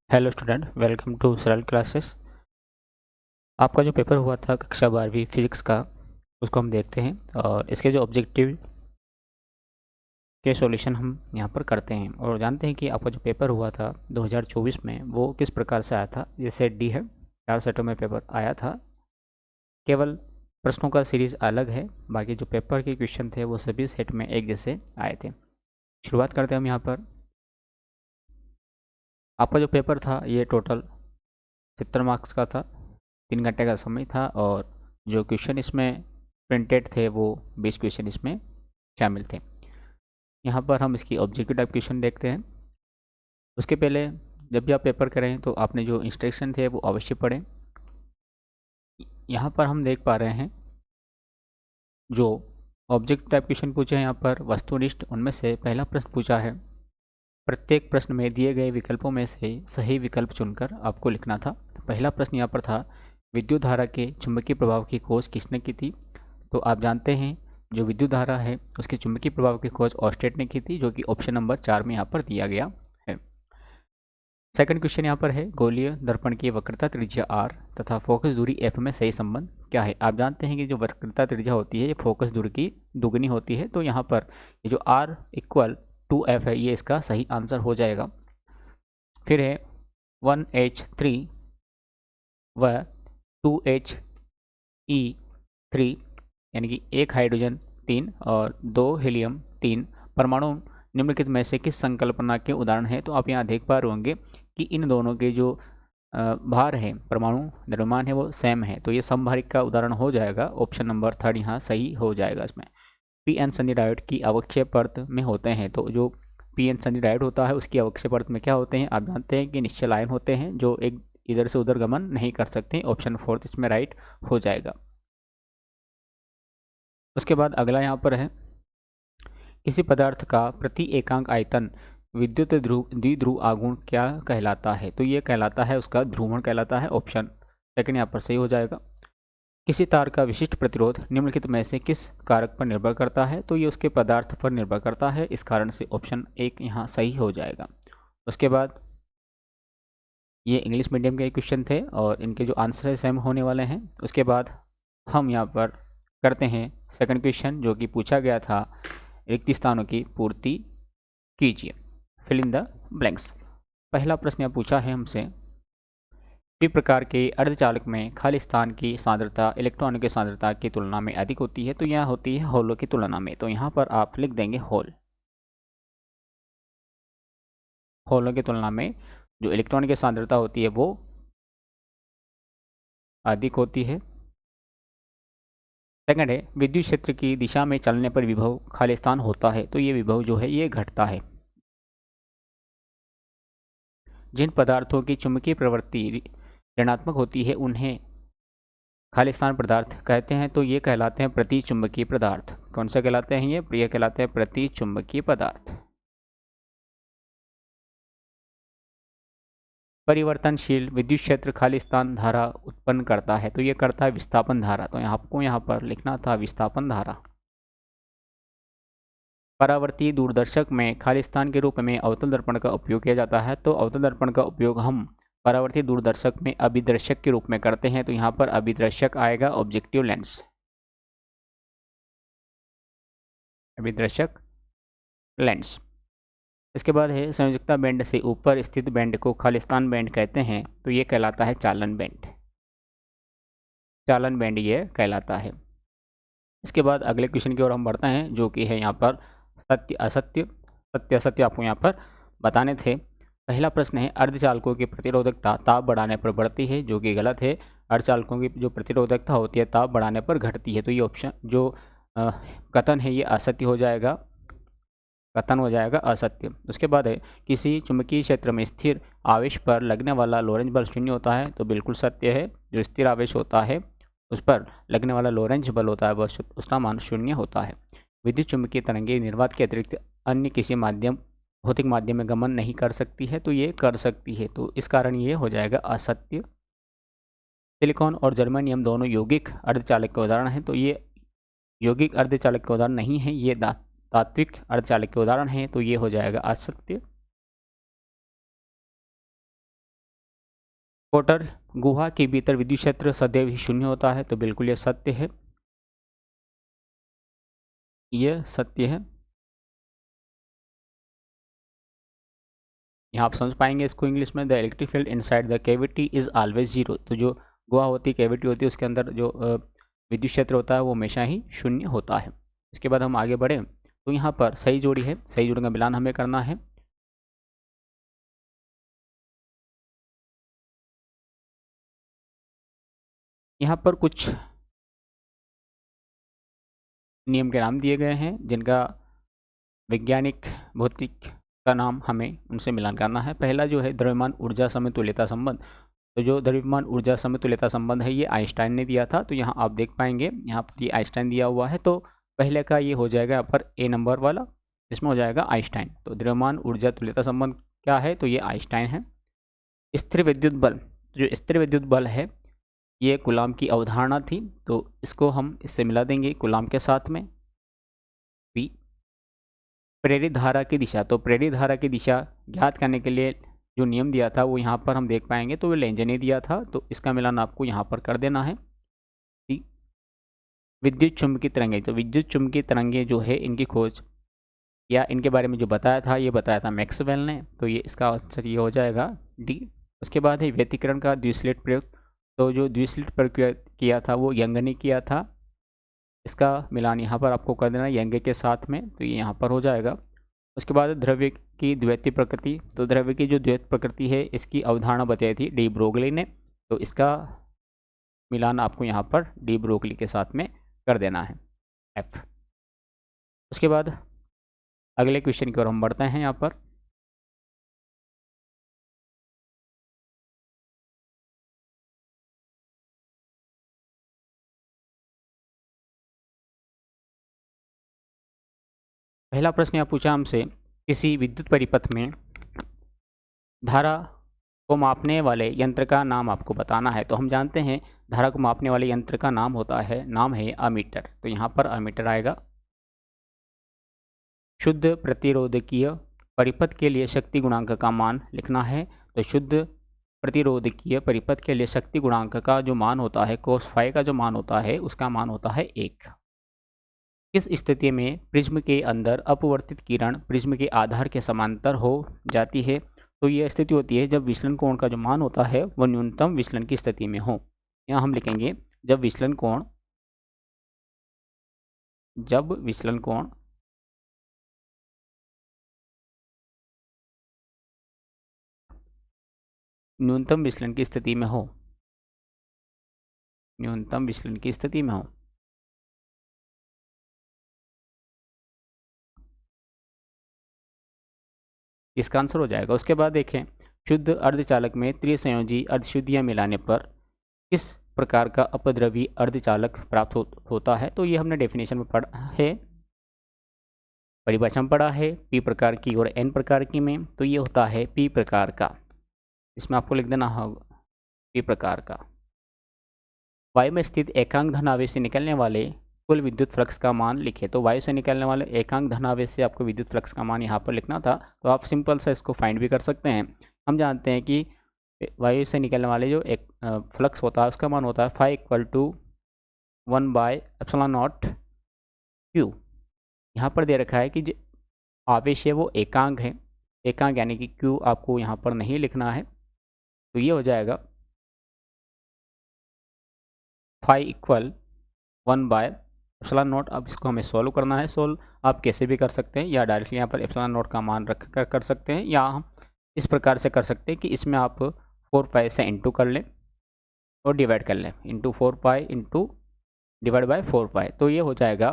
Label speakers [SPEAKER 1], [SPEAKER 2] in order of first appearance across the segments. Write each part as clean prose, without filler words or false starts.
[SPEAKER 1] Hello student, welcome to सरल classes. आपका जो पेपर हुआ था कक्षा 12वीं फिजिक्स का, उसको हम देखते हैं और इसके जो ऑब्जेक्टिव के सॉल्यूशन हम यहाँ पर करते हैं और जानते हैं कि आपका जो पेपर हुआ था 2024 में वो किस प्रकार से आया था। ये सेट डी है, 4 सेटों में पेपर आया था। केवल प्रश्नों का सीरीज़ अलग है, बाकी जो पेपर के क्वेश्चन थे वो सभी सेट में एक जैसे आए थे। शुरुआत करते हैं हम यहाँ पर। आपका जो पेपर था ये टोटल 70 मार्क्स का था, 3 घंटे का समय था और जो क्वेश्चन इसमें प्रिंटेड थे वो 20 क्वेश्चन इसमें शामिल थे। यहाँ पर हम इसकी ऑब्जेक्टिव टाइप क्वेश्चन देखते हैं। उसके पहले जब भी आप पेपर करें तो आपने जो इंस्ट्रक्शन थे वो अवश्य पढ़ें। यहाँ पर हम देख पा रहे हैं जो ऑब्जेक्टिव टाइप क्वेश्चन पूछे हैं यहाँ पर वस्तुनिष्ठ, उनमें से पहला प्रश्न पूछा है, प्रत्येक प्रश्न में दिए गए विकल्पों में से सही विकल्प चुनकर आपको लिखना था। पहला प्रश्न यहाँ पर था, विद्युत धारा के चुंबकीय प्रभाव की खोज किसने की थी? तो आप जानते हैं जो विद्युत धारा है उसके चुंबकीय प्रभाव की खोज ऑर्स्टेड ने की थी, जो कि ऑप्शन नंबर 4 में यहाँ पर दिया गया है। सेकंड क्वेश्चन यहाँ पर है, गोलीय दर्पण की वक्रता त्रिज्या r तथा फोकस दूरी f में सही संबंध क्या है? आप जानते हैं कि जो वक्रता त्रिज्या होती है ये फोकस दूरी की दुगनी होती है, तो यहाँ पर ये जो r इक्वल टू f है ये इसका सही आंसर हो जाएगा। फिर है 1H3 व 2He3 यानी कि एक हाइड्रोजन 3 और 2 हीलियम 3 परमाणु निम्नलिखित में से किस संकल्पना के उदाहरण हैं? तो आप यहाँ देख पा रहे होंगे कि इन दोनों के जो भार है, परमाणु द्रव्यमान है वो सेम है, तो ये समभारिक का उदाहरण हो जाएगा। ऑप्शन नंबर 3 यहाँ सही हो जाएगा। इसमें पी एन सन्नि डायोड की अवक्षय परत में होते हैं, तो जो पी एन सन्नि डायोड होता है उसकी अवक्षय परत में क्या होते हैं? आप जानते हैं कि निश्चल आयन होते हैं जो एक इधर से उधर गमन नहीं कर सकते। ऑप्शन 4 इसमें राइट हो जाएगा। उसके बाद अगला यहाँ पर है, किसी पदार्थ का प्रति एकांक आयतन विद्युत द्विध्रुव आघूर्ण क्या कहलाता है? तो ये कहलाता है, उसका ध्रुवण कहलाता है। ऑप्शन सेकंड यहाँ पर सही हो जाएगा। किसी तार का विशिष्ट प्रतिरोध निम्नलिखित में से किस कारक पर निर्भर करता है? तो ये उसके पदार्थ पर निर्भर करता है, इस कारण से ऑप्शन 1 यहाँ सही हो जाएगा। उसके बाद ये इंग्लिश मीडियम के क्वेश्चन थे और इनके जो आंसर है सेम होने वाले हैं। उसके बाद हम यहाँ पर करते हैं सेकंड क्वेश्चन, जो कि पूछा गया था, रिक्त स्थानों की पूर्ति कीजिए, फिल इन द ब्लैंक्स। पहला प्रश्न यहाँ पूछा है हमसे, पी प्रकार के अर्धचालक में खाली स्थान की सांद्रता इलेक्ट्रॉनों की सांद्रता की तुलना में अधिक होती है, तो यह होती है होलों की तुलना में। तो यहाँ पर आप लिख देंगे होल। होलों की तुलना में जो इलेक्ट्रॉन की सांद्रता होती है वो अधिक होती है। सेकंड है, विद्युत क्षेत्र की दिशा में चलने पर विभव खाली स्थान होता है, तो ये विभव जो है ये घटता है। जिन पदार्थों की चुंबकीय प्रवृत्ति ऋणात्मक होती है उन्हें खाली स्थान पदार्थ कहते हैं, तो ये कहलाते हैं प्रतिचुंबकीय पदार्थ। कौन सा कहलाते हैं ये कहलाते हैं प्रतिचुंबकीय पदार्थ। परिवर्तनशील विद्युत क्षेत्र खाली स्थान धारा उत्पन्न करता है, तो ये करता है विस्थापन धारा, तो आपको यहाँ पर लिखना था विस्थापन धारा। परावर्ती दूरदर्शक में खाली स्थान के रूप में अवतल दर्पण का उपयोग किया जाता है, तो अवतल दर्पण का उपयोग हम परावर्ती दूरदर्शक में अभिदर्शक के रूप में करते हैं, तो यहाँ पर अभिदर्शक आएगा ऑब्जेक्टिव लेंस, अभिदर्शक लेंस। इसके बाद है, संयोजकता बैंड से ऊपर स्थित बैंड को खालिस्तान बैंड कहते हैं, तो ये कहलाता है चालन बैंड। चालन बैंड ये कहलाता है। इसके बाद अगले क्वेश्चन की ओर हम बढ़ते हैं, जो कि है यहाँ पर सत्य असत्य। सत्य असत्य आपको यहाँ पर बताने थे। पहला प्रश्न है, अर्धचालकों की प्रतिरोधकता ताप बढ़ाने पर बढ़ती है, जो कि गलत है। अर्धचालकों की जो प्रतिरोधकता होती है ताप बढ़ाने पर घटती है, तो ये ऑप्शन जो कथन है ये असत्य हो जाएगा, कथन हो जाएगा असत्य। उसके बाद है, किसी चुंबकीय क्षेत्र में स्थिर आवेश पर लगने वाला लोरेंज बल शून्य होता है, तो बिल्कुल सत्य है। जो स्थिर आवेश होता है उस पर लगने वाला लोरेंज बल होता है वह उसका मान शून्य होता है। विद्युत चुंबकीय तरंगे निर्वात के अतिरिक्त अन्य किसी माध्यम भौतिक माध्यम में गमन नहीं कर सकती है, तो ये कर सकती है, तो इस कारण ये हो जाएगा असत्य। सिलिकॉन और जर्मेनियम दोनों यौगिक अर्धचालक के उदाहरण हैं, तो ये यौगिक अर्धचालक के उदाहरण नहीं है, ये तात्विक अर्धचालक के उदाहरण हैं, तो ये हो जाएगा असत्य। कोटर गुहा के भीतर विद्युत क्षेत्र सदैव ही शून्य होता है, तो बिल्कुल ये सत्य है, यह सत्य है। यहाँ आप समझ पाएंगे इसको इंग्लिश में, the electric field inside the cavity is always zero. तो जो गुहा होती है, कैविटी होती है, उसके अंदर जो विद्युत क्षेत्र होता है वो हमेशा ही शून्य होता है। इसके बाद हम आगे बढ़े तो यहाँ पर सही जोड़ी है, सही जोड़ी का मिलान हमें करना है। यहाँ पर कुछ नियम के नाम दिए गए हैं जिनका वैज्ञानिक भौतिक का नाम हमें उनसे मिलान करना है। पहला जो है द्रव्यमान ऊर्जा समतुल्यता संबंध। तो जो द्रव्यमान ऊर्जा समतुल्यता संबंध है ये आइंस्टाइन ने दिया था। तो यहाँ आप देख पाएंगे यहाँ पर ये आइंस्टाइन दिया हुआ है, तो पहले का ये हो जाएगा यहाँ पर ए नंबर वाला, इसमें हो जाएगा आइंस्टाइन। तो द्रव्यमान ऊर्जा तुल्यता संबंध क्या है, तो ये आइंस्टाइन है। स्थिर विद्युत बल, जो स्थिर विद्युत बल है ये कूलाम की अवधारणा थी, तो इसको हम इससे मिला देंगे कूलाम के साथ में। पी प्रेरित धारा की दिशा, तो प्रेरित धारा की दिशा ज्ञात करने के लिए जो नियम दिया था वो यहाँ पर हम देख पाएंगे, तो वो लेंजे ने दिया था, तो इसका मिलान आपको यहाँ पर कर देना है। विद्युत चुंबकीय तरंगें, तो विद्युत चुंबकीय तरंगें जो है इनकी खोज या इनके बारे में जो बताया था ये बताया था मैक्सवेल ने, तो ये इसका आंसर ये हो जाएगा डी। उसके बाद है व्यतिकरण का द्विस्लिट प्रयोग। तो जो द्विस्लिट प्रयोग किया था वो यंग ने किया था, इसका मिलान यहाँ पर आपको कर देना यंग के साथ में, तो ये यहाँ पर हो जाएगा। उसके बाद द्रव्य की द्वैती प्रकृति, तो द्रव्य की जो द्वैत प्रकृति है इसकी अवधारणा बताई थी डी ब्रोगली ने, तो इसका मिलान आपको यहाँ पर डी ब्रोगली के साथ में कर देना है एफ। उसके बाद अगले क्वेश्चन की ओर हम बढ़ते हैं। यहाँ पर पहला प्रश्न यहाँ पूछा हमसे, किसी विद्युत परिपथ में धारा को मापने वाले यंत्र का नाम आपको बताना है। तो हम जानते हैं धारा को मापने वाले यंत्र का नाम होता है, नाम है अमीटर, तो यहाँ पर अमीटर आएगा। शुद्ध प्रतिरोधकीय परिपथ के लिए शक्ति गुणांक का मान लिखना है। तो शुद्ध प्रतिरोधकीय परिपथ के लिए शक्ति गुणांक का जो मान होता है, cos फाई का जो मान होता है उसका मान होता है 1। किस स्थिति में प्रिज्म के अंदर अपवर्तित किरण प्रिज्म के आधार के समांतर हो जाती है। तो यह स्थिति होती है जब विचलन कोण का जो मान होता है वह न्यूनतम विचलन की स्थिति में हो। यहाँ हम लिखेंगे जब विचलन कोण न्यूनतम विचलन की स्थिति में हो, न्यूनतम विचलन की स्थिति में हो। इसका आंसर हो जाएगा। उसके बाद देखें, शुद्ध अर्धचालक में त्रिसंयोजी अर्धशुद्धियाँ मिलाने पर किस प्रकार का अपद्रवी अर्धचालक प्राप्त होता है। तो ये हमने डेफिनेशन में पढ़ा है, परिभाषा में पढ़ा है, पी प्रकार की और एन प्रकार की में। तो ये होता है पी प्रकार का, इसमें आपको लिख देना होगा पी प्रकार का। वायु में स्थित एकांक धनावेश से निकलने वाले कुल विद्युत फ्लक्स का मान लिखे। तो वायु से निकलने वाले एकांक धनावेश से आपको विद्युत फ्लक्स का मान यहाँ पर लिखना था, तो आप सिंपल सा इसको फाइंड भी कर सकते हैं। हम जानते हैं कि वायु से निकलने वाले जो एक फ्लक्स होता है उसका मान होता है फाई इक्वल टू 1/ε0 क्यू। यहाँ पर दे रखा है कि जो आवेश है वो एकांक है, एकांक यानी कि क्यू आपको यहाँ पर नहीं लिखना है, तो ये हो जाएगा फाई इक्वल 1/ε0। अब इसको हमें सॉल्व करना है। सॉल्व आप कैसे भी कर सकते हैं, या डायरेक्टली यहाँ पर ε0 का मान रख कर सकते हैं, या हम इस प्रकार से कर सकते हैं कि इसमें आप 4 पाई से इंटू कर लें और डिवाइड कर लें, into 4 pi into divide by 4 पाई। तो ये हो जाएगा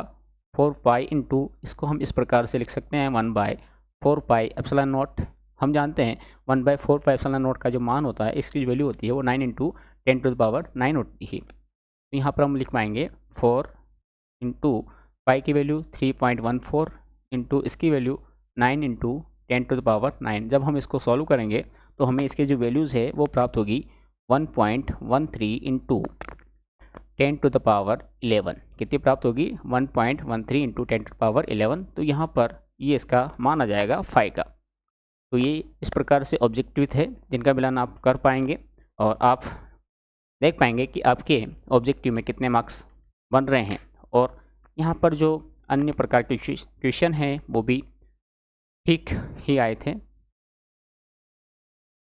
[SPEAKER 1] 4 पाई इंटू, इसको हम इस प्रकार से लिख सकते हैं 1/4 पाई ε0। हम जानते हैं 1/4 पाई ε0 का जो मान होता है, इसकी जो वैल्यू होती है वो 9 × 10⁻9 होती है। तो यहाँ पर हम लिख पाएंगे 4 इंटू पाई की वैल्यू 3.14 इंटू इसकी वैल्यू 9 × 10⁻9। जब हम इसको सॉल्व करेंगे तो हमें इसके जो वैल्यूज़ है वो प्राप्त होगी 1.13 इंटू 10⁻11। कितनी प्राप्त होगी 1.13 इंटू 10⁻11। तो यहाँ पर ये इसका मान आ जाएगा फाई का। तो ये इस प्रकार से ऑब्जेक्टिव है जिनका मिलान आप कर पाएंगे। और आप देख पाएंगे कि आपके ऑब्जेक्टिव में कितने मार्क्स बन रहे हैं। और यहाँ पर जो अन्य प्रकार के क्वेश्चन हैं वो भी ठीक ही आए थे,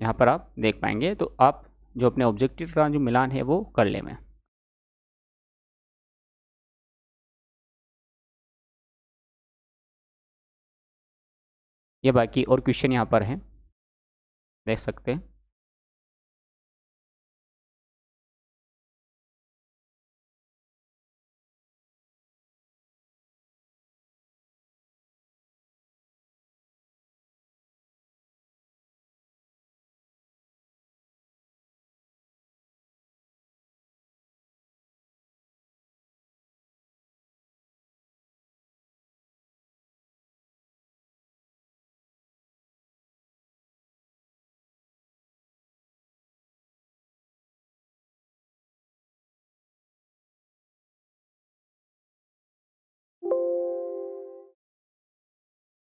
[SPEAKER 1] यहाँ पर आप देख पाएंगे। तो आप जो अपने ऑब्जेक्टिव का जो मिलान है वो कर ले में। ये बाकी और क्वेश्चन यहाँ पर हैं, देख सकते हैं।